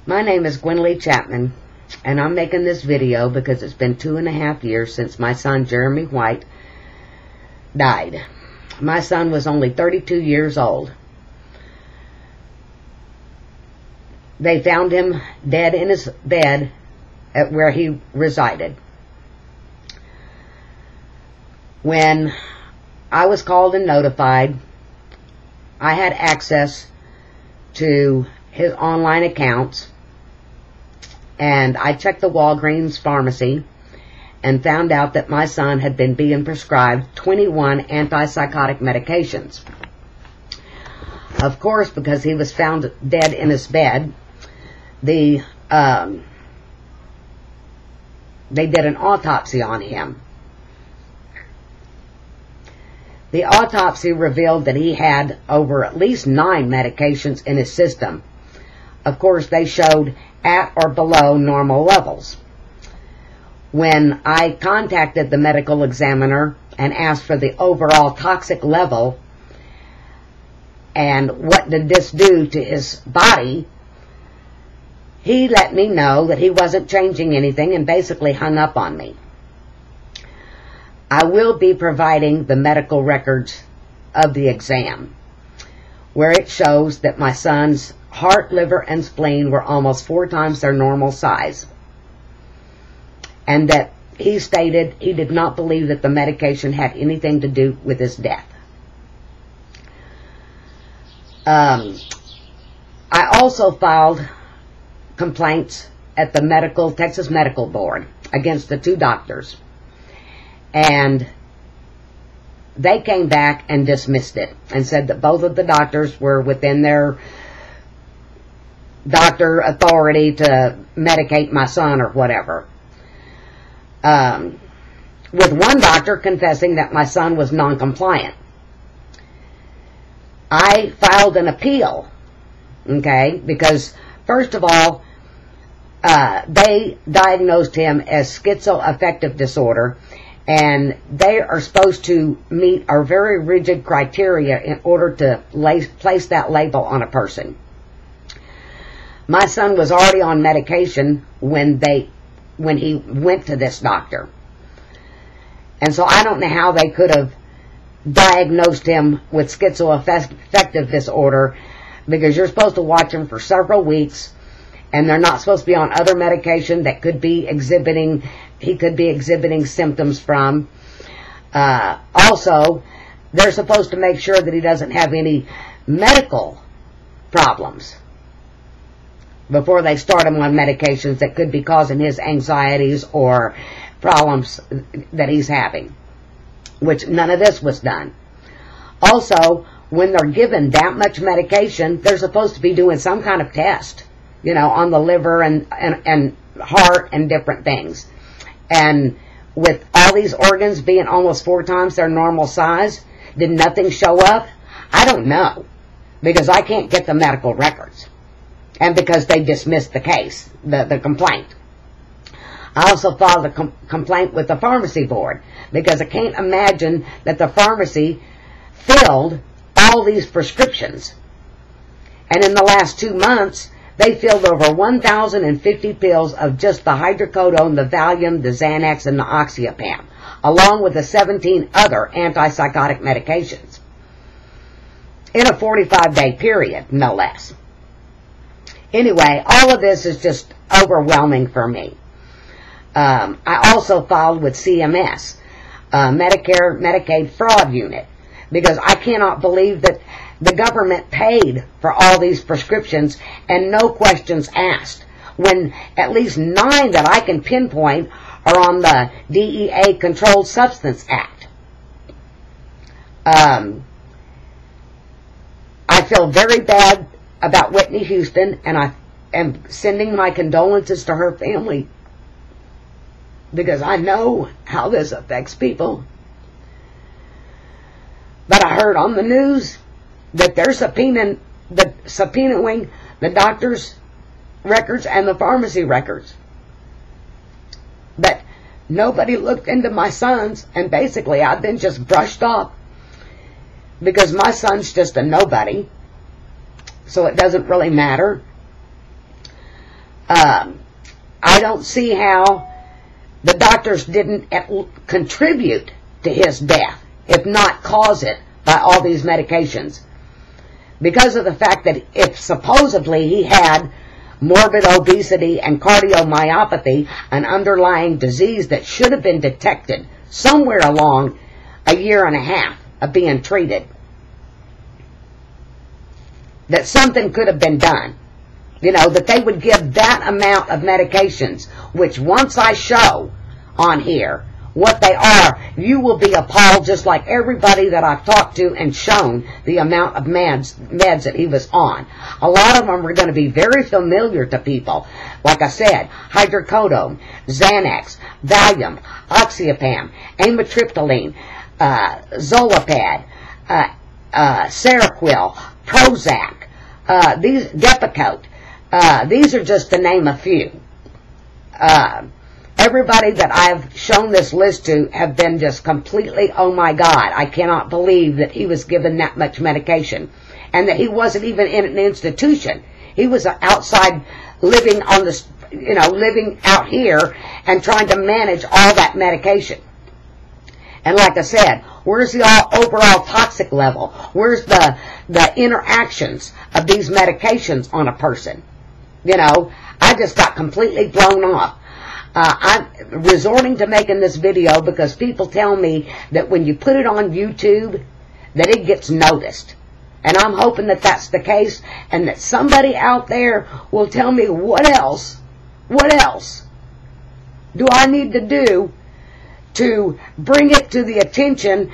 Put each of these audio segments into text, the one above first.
My name is Gwendolyn Chapman, and I'm making this video because it's been 2.5 years since my son Jeremy White died. My son was only 32 years old. They found him dead in his bed at where he resided. When I was called and notified, I had access to his online accounts, and I checked the Walgreens pharmacy and found out that my son had been being prescribed 21 antipsychotic medications. Of course, because he was found dead in his bed, they did an autopsy on him. The autopsy revealed that he had over at least 9 medications in his system. Of course, they showed at or below normal levels. When I contacted the medical examiner and asked for the overall toxic level and what did this do to his body, he let me know that he wasn't changing anything and basically hung up on me. I will be providing the medical records of the exam, where it shows that my son's heart, liver, and spleen were almost 4 times their normal size, and that he stated he did not believe that the medication had anything to do with his death. I also filed complaints at the Texas Medical Board against the 2 doctors, and they came back and dismissed it and said that both of the doctors were within their doctor authority to medicate my son or whatever. With one doctor confessing that my son was non-compliant. I filed an appeal, okay, because first of all, they diagnosed him as schizoaffective disorder, and they are supposed to meet our very rigid criteria in order to place that label on a person. My son was already on medication when he went to this doctor. And so I don't know how they could have diagnosed him with schizoaffective disorder, because you're supposed to watch him for several weeks, and they're not supposed to be on other medication that could be he could be exhibiting symptoms from. Also, they're supposed to make sure that he doesn't have any medical problems before they start him on medications that could be causing his anxieties or problems that he's having, which none of this was done. Also, when they're given that much medication, they're supposed to be doing some kind of test, on the liver and heart and different things. And with all these organs being almost 4 times their normal size, did nothing show up? I don't know, because I can't get the medical records, and because they dismissed the case, the complaint. I also filed a complaint with the pharmacy board, because I can't imagine that the pharmacy filled all these prescriptions. And in the last 2 months, they filled over 1,050 pills of just the Hydrocoodone, the Valium, the Xanax, and the Oxazepam, along with the 17 other antipsychotic medications, in a 45-day period, no less. Anyway, all of this is just overwhelming for me. I also filed with CMS, Medicare Medicaid Fraud Unit, because I cannot believe that the government paid for all these prescriptions and no questions asked, when at least 9 that I can pinpoint are on the DEA Controlled Substance Act. I feel very bad about Whitney Houston, and I am sending my condolences to her family, because I know how this affects people. But I heard on the news that they're subpoenaing the doctor's records and the pharmacy records. But nobody looked into my son's, and basically I've been just brushed off, because my son's just a nobody, so it doesn't really matter. I don't see how the doctors didn't contribute to his death, if not cause it, by all these medications. Because of the fact that if supposedly he had morbid obesity and cardiomyopathy, an underlying disease that should have been detected somewhere along a year and a half of being treated, that something could have been done. You know, that they would give that amount of medications, which once I show on here what they are, you will be appalled, just like everybody that I've talked to and shown the amount of meds that he was on. A lot of them are going to be very familiar to people. Like I said, Hydrocoodone, Xanax, Valium, Oxazepam, Amitriptyline, Zolpidem, Seroquel, Prozac, these Depakote. These are just to name a few. Everybody that I've shown this list to have been just completely, oh my God, I cannot believe that he was given that much medication. And that he wasn't even in an institution. He was outside living on the, you know, living out here and trying to manage all that medication. And like I said, where's the overall toxic level? Where's the interactions of these medications on a person? You know, I just got completely blown off. I'm resorting to making this video because people tell me that when you put it on YouTube, that it gets noticed. And I'm hoping that that's the case, and that somebody out there will tell me what else do I need to do to bring it to the attention.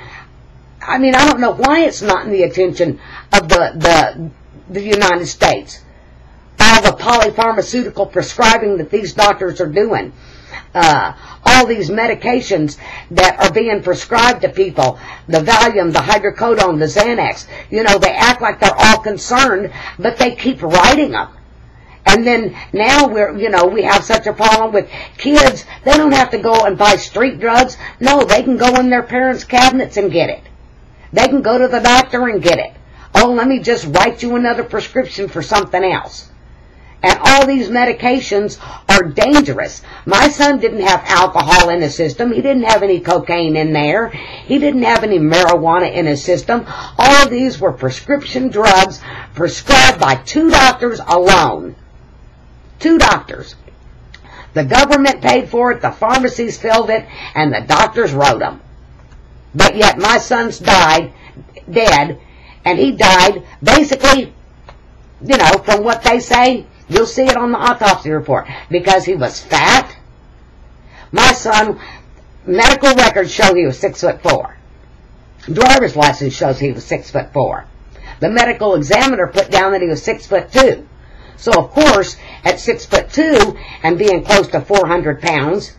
I mean, I don't know why it's not in the attention of the United States. All the polypharmaceutical prescribing that these doctors are doing. All these medications that are being prescribed to people, the Valium, the Hydrocoodone, the Xanax, you know, they act like they're all concerned, but they keep writing them. And then now we have such a problem with kids. They don't have to go and buy street drugs. No, they can go in their parents' cabinets and get it. They can go to the doctor and get it. Oh, let me just write you another prescription for something else. And all these medications are dangerous. My son didn't have alcohol in his system. He didn't have any cocaine in there. He didn't have any marijuana in his system. All of these were prescription drugs prescribed by 2 doctors alone. 2 doctors. The government paid for it, the pharmacies filled it, and the doctors wrote them. But yet my son's dead, and he died basically, you know, from what they say. You'll see it on the autopsy report. Because he was fat. My son, medical records show he was 6'4". Driver's license shows he was 6'4". The medical examiner put down that he was 6'2". So of course, at 6'2" and being close to 400 pounds,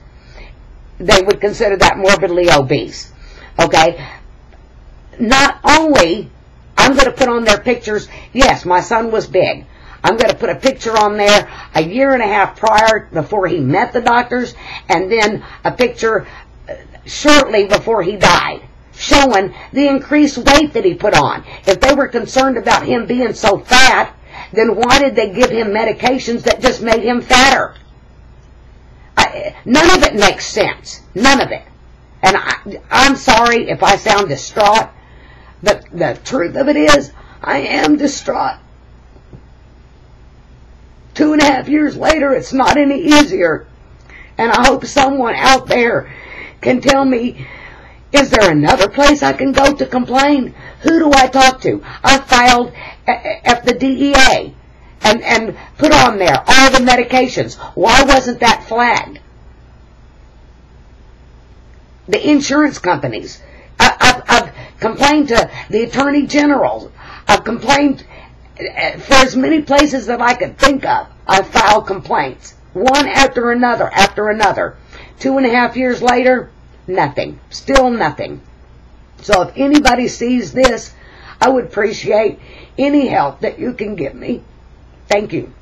they would consider that morbidly obese. Okay? Not only, I'm going to put on their pictures, yes, my son was big. I'm going to put a picture on there a year and a half prior, before he met the doctors, and then a picture shortly before he died, showing the increased weight that he put on. If they were concerned about him being so fat, then why did they give him medications that just made him fatter? None of it makes sense. None of it. And I'm sorry if I sound distraught, but the truth of it is, I am distraught. 2.5 years later, it's not any easier. And I hope someone out there can tell me, is there another place I can go to complain? Who do I talk to? I filed at the DEA and put on there all the medications. Why wasn't that flagged? The insurance companies. I've complained to the Attorney General. I've complained for as many places that I could think of. I filed complaints, one after another. 2.5 years later, nothing. Still nothing. So if anybody sees this, I would appreciate any help that you can give me. Thank you.